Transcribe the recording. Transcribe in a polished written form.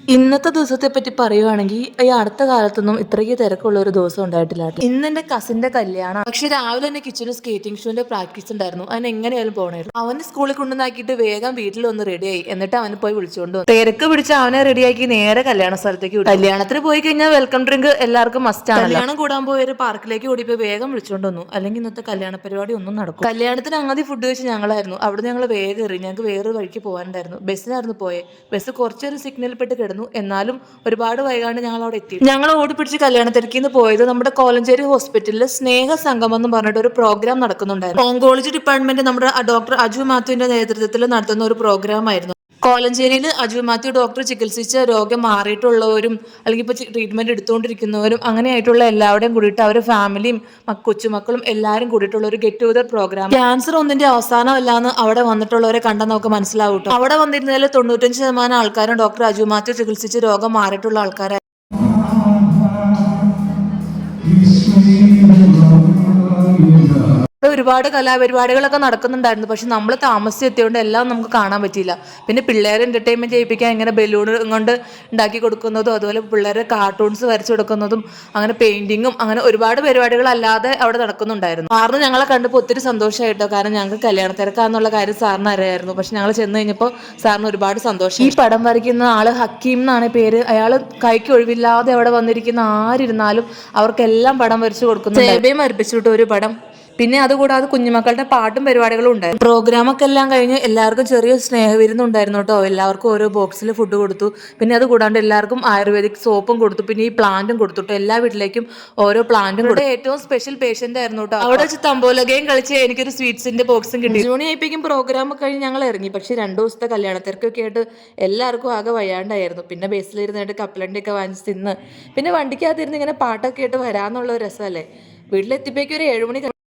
ഇന്നത്തെ ദിവസത്തെ പറ്റി പറയുവാണെങ്കിൽ ഈ അടുത്ത കാലത്തൊന്നും ഇത്രയ്ക്ക് തിരക്കുള്ള ഒരു ദിവസം ഉണ്ടായിട്ടില്ല കേട്ടോ. ഇന്ന് എന്റെ കസിന്റെ കല്യാണം. പക്ഷെ രാവിലെ തന്നെ കിച്ചണിൽ സ്കേറ്റിംഗ് ഷൂന്റെ പ്രാക്ടീസ് ഉണ്ടായിരുന്നു. അവൻ എങ്ങനെയാലും പോകണമായിരുന്നു. അവന് സ്കൂളിൽ കൊണ്ടുവന്നാക്കിയിട്ട് വേഗം വീട്ടിൽ ഒന്ന് റെഡിയായി. എന്നിട്ട് അവന് പോയി വിളിച്ചുകൊണ്ട് വന്നു. തിരക്ക് പിടിച്ച് അവനെ റെഡിയാക്കി നേരെ കല്യാണ സ്ഥലത്തേക്ക് വിട്ടു. കല്യാണത്തിന് പോയി കഴിഞ്ഞാൽ വെൽക്കം ഡ്രിങ്ക് എല്ലാവർക്കും മസ്റ്റ് ആണ്. കല്യാണം കൂടാൻ പോയ ഒരു പാർക്കിലേക്ക് ഓടിപ്പോയി വേഗം വിളിച്ചുകൊണ്ട് വന്നു. അല്ലെങ്കിൽ ഇന്നത്തെ കല്യാണ പരിപാടി ഒന്നും നടക്കും. കല്യാണത്തിന് ആദ്യം ഫുഡ് കഴിച്ച് ഞങ്ങളായിരുന്നു. അവിടെ ഞങ്ങൾ വേഗം എറി. ഞങ്ങൾക്ക് വേറൊരു വഴിക്ക് പോകാനുണ്ടായിരുന്നു. ബസ്സിനായിരുന്നു പോയത്. ബസ് കുറച്ചൊരു സിഗ്നൽ പെട്ട് കിടന്നു. എന്നാലും ഒരുപാട് വൈകാണ്ട് ഞങ്ങൾ അവിടെ എത്തി. ഞങ്ങൾ ഓടിപ്പിടിച്ച് കല്യാണത്തിരക്കിന്ന് പോയത് നമ്മുടെ കോലഞ്ചേരി ഹോസ്പിറ്റലിൽ സ്നേഹ സംഗമം എന്ന് പറഞ്ഞിട്ട് ഒരു പ്രോഗ്രാം നടക്കുന്നുണ്ടായിരുന്നു. ഓങ്കോളജി ഡിപ്പാർട്ട്മെന്റ് നമ്മുടെ ഡോക്ടർ അജു മാത്യുവിന്റെ നേതൃത്വത്തിൽ നടത്തുന്ന ഒരു പ്രോഗ്രാം ആയിരുന്നു. കോലഞ്ചേരിയിൽ അജു മാത്യു ഡോക്ടർ ചികിത്സിച്ച രോഗം മാറിയിട്ടുള്ളവരും അല്ലെങ്കിൽ ഇപ്പോൾ ട്രീറ്റ്മെന്റ് എടുത്തുകൊണ്ടിരിക്കുന്നവരും അങ്ങനെയായിട്ടുള്ള എല്ലാവരുടെയും കൂടിയിട്ട് അവരുടെ ഫാമിലിയും കൊച്ചുമക്കളും എല്ലാവരും കൂടിയിട്ടുള്ള ഒരു ഗെറ്റ് ടുഗദർ പ്രോഗ്രാം. ക്യാൻസർ ഒന്നിന്റെ അവസാനമല്ലാന്ന് അവിടെ വന്നിട്ടുള്ളവരെ കണ്ടാൽ നമുക്ക് മനസ്സിലാവും കേട്ടോ. അവിടെ വന്നിരുന്നതിൽ 95% ആൾക്കാരും ഡോക്ടർ അജു മാത്യു ചികിത്സിച്ച് രോഗം മാറിയിട്ടുള്ള ആൾക്കാരാണ്. ഒരുപാട് കലാപരിപാടികളൊക്കെ നടക്കുന്നുണ്ടായിരുന്നു. പക്ഷെ നമ്മൾ താമസിച്ചെത്തിയോണ്ട് എല്ലാം നമുക്ക് കാണാൻ പറ്റിയില്ല. പിന്നെ പിള്ളേരെ എന്റർടൈൻമെന്റ് ചെയ്യിപ്പിക്കാൻ ഇങ്ങനെ ബലൂൺ കൊണ്ട് ഉണ്ടാക്കി കൊടുക്കുന്നതും അതുപോലെ പിള്ളേരെ കാർട്ടൂൺസ് വരച്ചു കൊടുക്കുന്നതും അങ്ങനെ പെയിന്റിങ്ങും അങ്ങനെ ഒരുപാട് പരിപാടികൾ അല്ലാതെ അവിടെ നടക്കുന്നുണ്ടായിരുന്നു. സാറിന് ഞങ്ങളെ കണ്ടപ്പോൾ ഒത്തിരി സന്തോഷമായിട്ടോ. കാരണം ഞങ്ങൾക്ക് കല്യാണ തിരക്കാന്നുള്ള കാര്യം സാറിന് അറിയായിരുന്നു. പക്ഷെ ഞങ്ങൾ ചെന്ന് കഴിഞ്ഞപ്പോൾ സാറിന് ഒരുപാട് സന്തോഷം. ഈ പടം വരയ്ക്കുന്ന ആള് ഹക്കീം എന്നാണ് പേര്. അയാൾ കൈക്ക് ഒഴിവില്ലാതെ അവിടെ വന്നിരിക്കുന്ന ആരിരുന്നാലും അവർക്കെല്ലാം പടം വരച്ചു കൊടുക്കുന്നു. സേബയും വരപ്പിച്ചിട്ട് ഒരു പടം. പിന്നെ അതുകൂടാതെ കുഞ്ഞുമക്കളുടെ പാട്ടും പരിപാടികളും ഉണ്ടായിരുന്നു. പ്രോഗ്രാമൊക്കെ എല്ലാം കഴിഞ്ഞ് എല്ലാവർക്കും ചെറിയ സ്നേഹവിരുന്നുണ്ടായിരുന്നു കേട്ടോ. എല്ലാവർക്കും ഓരോ ബോക്സിൽ ഫുഡ് കൊടുത്തു. പിന്നെ അത് കൂടാണ്ട് എല്ലാവർക്കും ആയുർവേദിക് സോപ്പും കൊടുത്തു. പിന്നെ ഈ പ്ലാന്റും കൊടുത്തു. എല്ലാ വീട്ടിലേക്കും ഓരോ പ്ലാന്റും കൊടുത്തു. ഏറ്റവും സ്പെഷ്യൽ പേഷ്യന്റ് ആയിരുന്നു കേട്ടോ. അവിടെ വെച്ച് തമ്പോല ഗെയിം കളിച്ച് എനിക്കൊരു സ്വീറ്റ്സിന്റെ ബോക്സും കിട്ടി. ജൂണി ആയിപ്പിക്കും പ്രോഗ്രാം കഴിഞ്ഞ് ഞങ്ങൾ ഇറങ്ങി. പക്ഷെ 2 ദിവസത്തെ കല്യാണത്തിരക്കൊക്കെ ആയിട്ട് എല്ലാവർക്കും ആകെ വയ്യാണ്ടായിരുന്നു. പിന്നെ ബസ്സിലിരുന്നിട്ട് കപ്പലണ്ടിയൊക്കെ വാങ്ങിച്ച് തിന്ന് പിന്നെ വണ്ടിക്കകത്തിരുന്ന് ഇങ്ങനെ പാട്ടൊക്കെ ആയിട്ട് വരാന്നുള്ള ഒരു രസമല്ലേ. വീട്ടിലെത്തിയപ്പോഴേക്കും ഒരു 7 മണി.